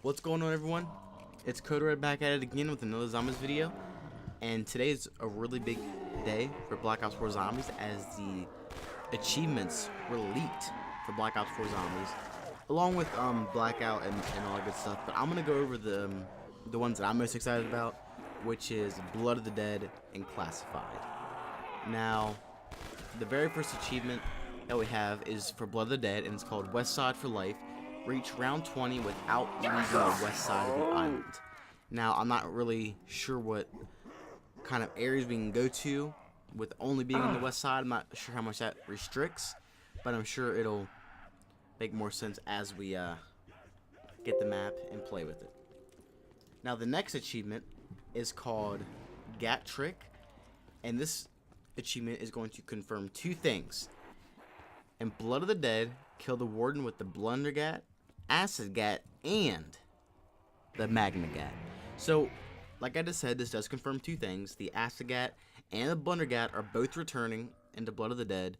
What's going on, everyone? It's Coder back at it again with another Zombies video, and today is a really big day for Black Ops 4 Zombies as the achievements were leaked for Black Ops 4 Zombies, along with Blackout and all that good stuff. But I'm gonna go over the ones that I'm most excited about, which is Blood of the Dead and Classified. Now, the very first achievement that we have is for Blood of the Dead, and it's called West Side for Life. Reach round 20 without leaving the west side of the island. Now, I'm not really sure what kind of areas we can go to with only being on the west side. I'm not sure how much that restricts, but I'm sure it'll make more sense as we get the map and play with it. Now, the next achievement is called Gat Trick, and this achievement is going to confirm two things. In Blood of the Dead, kill the warden with the Blunder Gat, Acid Gat, and the Magma Gat. So, like I just said, this does confirm two things. The Acid Gat and the Blunder Gat are both returning into Blood of the Dead.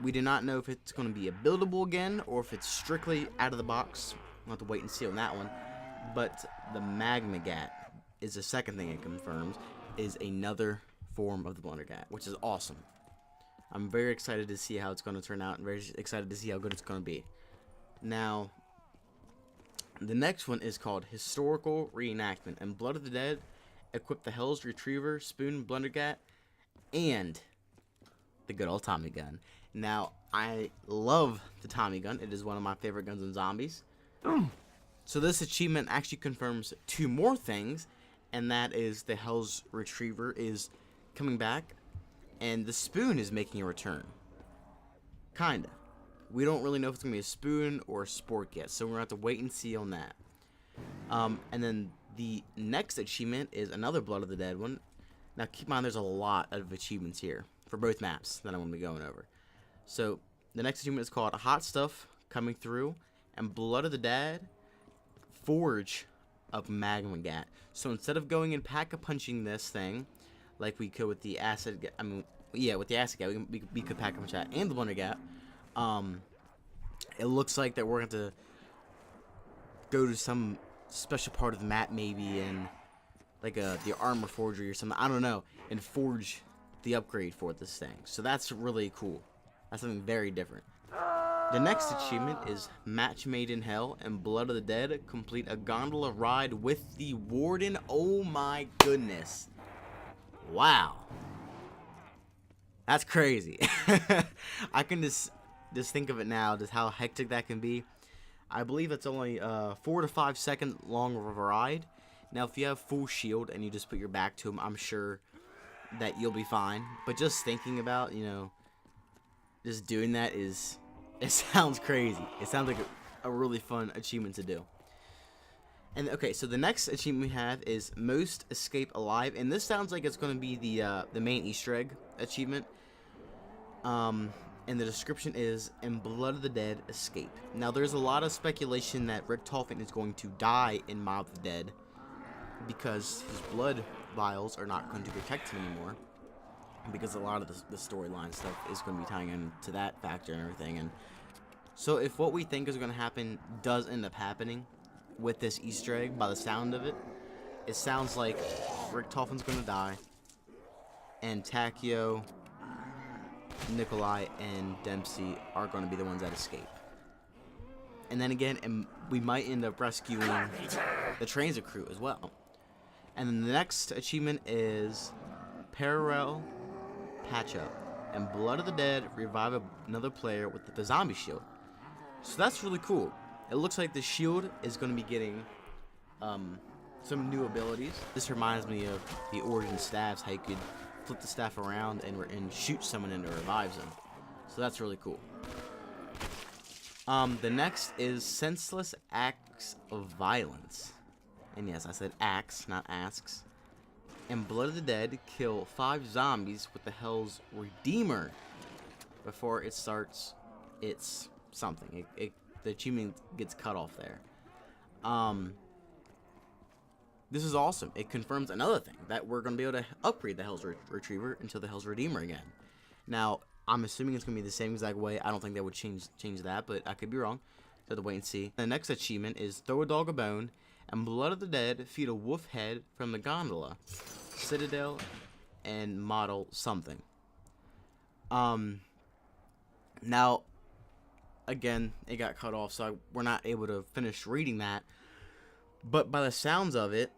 We do not know if it's going to be a buildable again or if it's strictly out of the box. We'll have to wait and see on that one. But the Magma Gat is the second thing it confirms, is another form of the Blunder Gat, which is awesome. I'm very excited to see how it's going to turn out and very excited to see how good it's going to be. Now, the next one is called Historical Reenactment. And Blood of the Dead, equip the Hell's Retriever, Spoon, Blundergat, and the good old Tommy gun. Now, I love the Tommy gun. It is one of my favorite guns in Zombies. So this achievement actually confirms two more things, and that is the Hell's Retriever is coming back, and the Spoon is making a return. Kinda. We don't really know if it's going to be a Spoon or a Sport yet, so we're going to have to wait and see on that. And then the next achievement is another Blood of the Dead one. Now, keep in mind, there's a lot of achievements here for both maps that I'm going to be going over. So, the next achievement is called Hot Stuff Coming Through, and Blood of the Dead, Forge of Magma Gat. So, instead of going and pack-a-punching this thing, like we could with the Acid Gat, with the Acid Gat, we could pack-a-punch that, and the Blunder Gat. It looks like that we're going to go to some special part of the map, maybe, and like the armor forgery or something, I don't know, and forge the upgrade for this thing. So that's really cool. That's something very different. The next achievement is Match Made in Hell, and Blood of the Dead, complete a gondola ride with the warden. Oh my goodness. Wow. That's crazy. I can just think of it now, just how hectic that can be. I believe it's only 4 to 5 second long of a ride. Now, if you have full shield and you just put your back to him, I'm sure that you'll be fine. But just thinking about, just doing that it sounds crazy. It sounds like a really fun achievement to do. And okay, so the next achievement we have is Most Escape Alive, and this sounds like it's going to be the main Easter egg achievement. And the description is, in Blood of the Dead, escape. Now, there's a lot of speculation that Richtofen is going to die in Mob of the Dead because his blood vials are not going to protect him anymore, because a lot of the storyline stuff is going to be tying into that factor and everything. And so if what we think is going to happen does end up happening with this Easter egg, by the sound of it, it sounds like Richtofen's going to die, and Takeo, Nikolai, and Dempsey are going to be the ones that escape. And then again, we might end up rescuing the transit crew as well. And then the next achievement is Parallel Patch Up, and Blood of the Dead, revive another player with the zombie shield. So that's really cool. It looks like the shield is going to be getting some new abilities. This reminds me of the Origin staffs, how you could flip the staff around and shoot someone and it revives them. So that's really cool. The next is Senseless Acts of Violence. And yes, I said acts, not asks. And Blood of the Dead, kill 5 zombies with the Hell's Redeemer before it starts its something. The achievement gets cut off there. This is awesome. It confirms another thing, that we're going to be able to upgrade the Hell's Retriever into the Hell's Redeemer again. Now, I'm assuming it's going to be the same exact way. I don't think they would change that, but I could be wrong. have to wait and see. The next achievement is throw a dog a bone, and Blood of the Dead feed a wolf head from the gondola, citadel, and model something. Now, again, it got cut off, so we're not able to finish reading that. But by the sounds of it,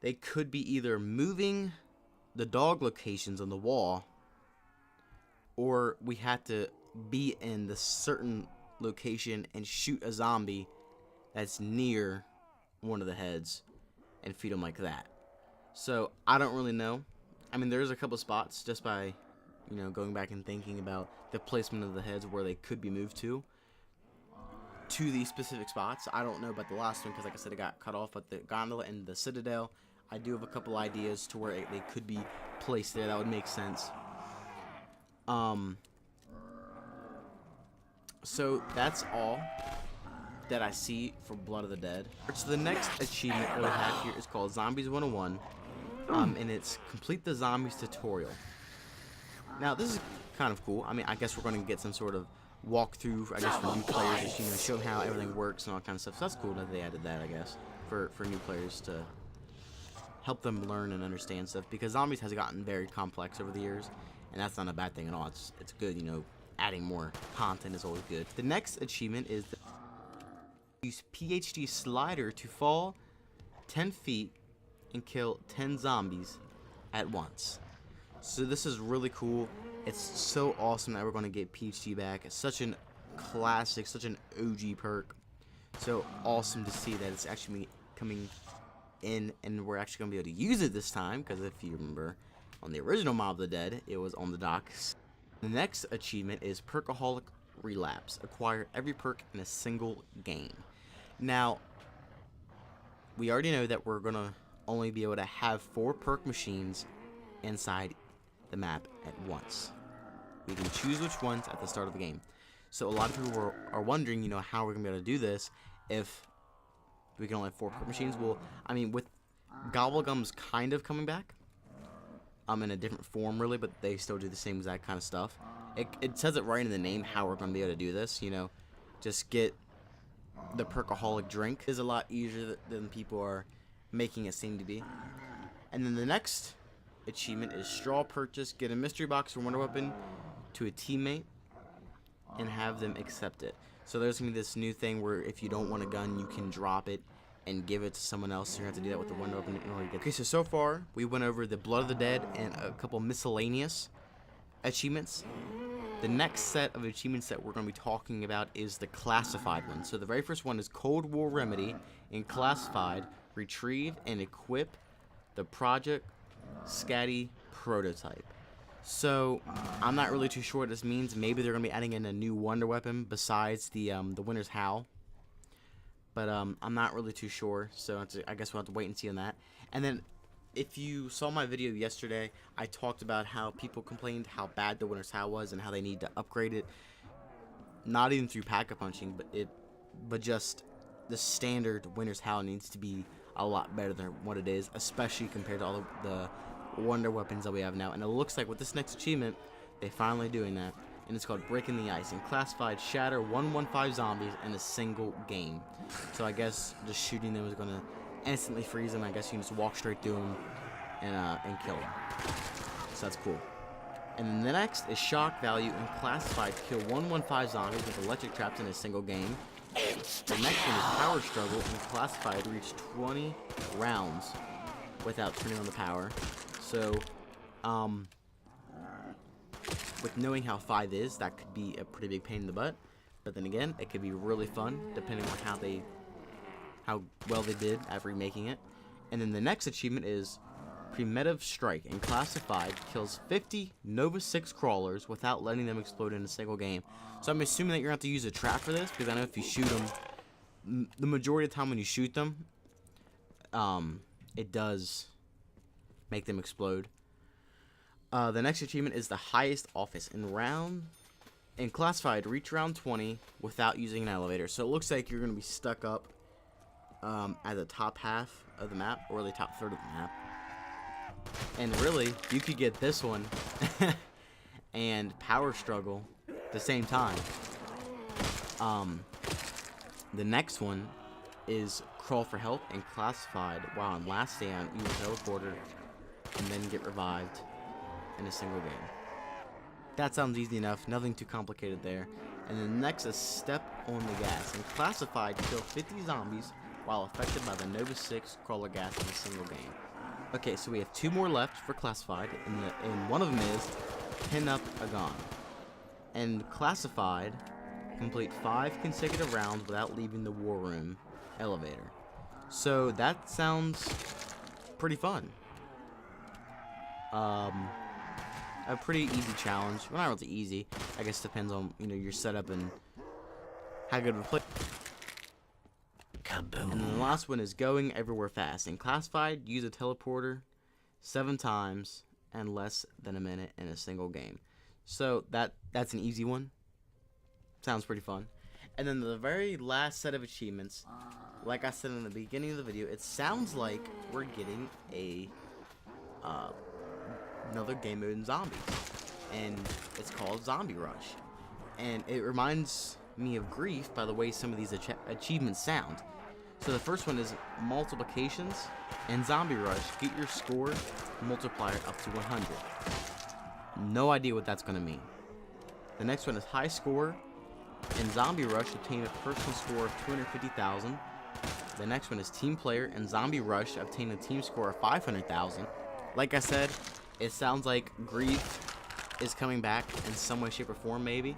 they could be either moving the dog locations on the wall, or we had to be in the certain location and shoot a zombie that's near one of the heads and feed them like that. So I don't really know. I mean, there's a couple spots just by, you know, going back and thinking about the placement of the heads where they could be moved to these specific spots. I don't know about the last one because, like I said, it got cut off. But the gondola and the citadel, I do have a couple ideas to where they could be placed there. That would make sense. So that's all that I see for Blood of the Dead. So the next achievement that we have here is called Zombies 101, and it's complete the zombies tutorial. Now this is kind of cool. I mean, I guess we're going to get some sort of walkthrough, I guess, for new players, just, you know, show how everything works and all that kind of stuff. So that's cool that they added that, I guess, for new players to help them learn and understand stuff, because zombies has gotten very complex over the years, and that's not a bad thing at all. It's good, you know. Adding more content is always good. The next achievement is use PhD slider to fall 10 feet and kill 10 zombies at once. So this is really cool. It's so awesome that we're going to get PhD back. It's such an classic, such an OG perk. So awesome to see that it's actually coming in, and we're actually going to be able to use it this time, because if you remember, on the original Mob of the Dead, it was on the docks. The next achievement is Perkaholic Relapse. Acquire every perk in a single game. Now, we already know that we're going to only be able to have 4 perk machines inside the map at once. We can choose which ones at the start of the game. So a lot of people are wondering, you know, how we're going to be able to do this if we can only have 4 perk machines. Well, I mean, with Gobblegum's kind of coming back, in a different form, really, but they still do the same exact kind of stuff. It says it right in the name how we're going to be able to do this, you know. Just get the Perkaholic drink. It is a lot easier than people are making it seem to be. And then the next achievement is Straw Purchase. Get a mystery box or wonder weapon to a teammate and have them accept it. So there's going to be this new thing where if you don't want a gun, you can drop it and give it to someone else. So you have to do that with the wonder weapon in order to get. Okay, so far we went over the Blood of the Dead and a couple miscellaneous achievements. The next set of achievements that we're going to be talking about is the classified one. So the very first one is Cold War Remedy. In classified, retrieve and equip the Project Scatty prototype. So I'm not really too sure what this means. Maybe they're going to be adding in a new wonder weapon besides the Winter's Howl. But I'm not really too sure, so I guess we'll have to wait and see on that. And then, if you saw my video yesterday, I talked about how people complained how bad the Winter's Howl was and how they need to upgrade it. Not even through pack-a-punching, but just the standard Winter's Howl needs to be a lot better than what it is, especially compared to all the wonder weapons that we have now. And it looks like with this next achievement, they're finally doing that. And it's called Breaking the Ice. And classified, shatter 115 zombies in a single game. So I guess just shooting them is going to instantly freeze them. I guess you can just walk straight through them and kill them. So that's cool. And then the next is shock value and classified, kill 115 zombies with electric traps in a single game. The next one is power struggle and classified, reach 20 rounds without turning on the power. So, with knowing how 5 is, that could be a pretty big pain in the butt. But then again, it could be really fun, depending on how well they did at remaking it. And then the next achievement is Primitive Strike. And classified, kills 50 Nova 6 crawlers without letting them explode in a single game. So I'm assuming that you're going to have to use a trap for this, because I know if you shoot them, the majority of the time when you shoot them, it does make them explode. The next achievement is the highest office. In classified, reach round 20 without using an elevator. So it looks like you're going to be stuck up at the top half of the map, or the top third of the map. And really, you could get this one and power struggle at the same time. The next one is crawl for help and classified while on last stand, use a teleporter and then get revived in a single game. That sounds easy enough, nothing too complicated there. And then next is step on the gas. And classified, kill 50 zombies while affected by the Nova 6 crawler gas in a single game. Okay, so we have 2 more left for classified, and one of them is pin up a gun. And classified, complete 5 consecutive rounds without leaving the war room elevator. So that sounds pretty fun. A pretty easy challenge. Well, not really easy. I guess depends on, you know, your setup and how good of a play. Kaboom. And then the last one is going everywhere fast. In classified, use a teleporter 7 times and less than a minute in a single game. So that's an easy one. Sounds pretty fun. And then the very last set of achievements, like I said in the beginning of the video, it sounds like we're getting a another game mode in zombies, and it's called Zombie Rush. And it reminds me of Grief by the way some of these achievements sound. So the first one is multiplications, and Zombie Rush, get your score multiplier up to 100. No idea what that's going to mean. The next one is high score, and Zombie Rush, obtain a personal score of 250,000. The next one is team player, and Zombie Rush, obtain a team score of 500,000. Like I said, it sounds like Grief is coming back in some way, shape, or form, maybe.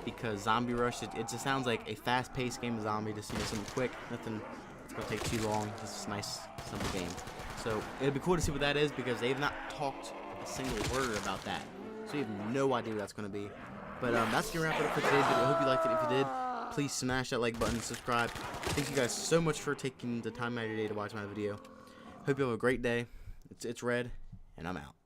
Because Zombie Rush, it just sounds like a fast-paced game of zombie, just, you know, something quick, nothing it's going to take too long, just a nice, simple game. So, it'd be cool to see what that is, because they've not talked a single word about that. So, you have no idea what that's going to be. But, that's going to wrap it up for today's video. I hope you liked it. If you did, please smash that like button and subscribe. Thank you guys so much for taking the time out of your day to watch my video. Hope you have a great day. It's Red, and I'm out.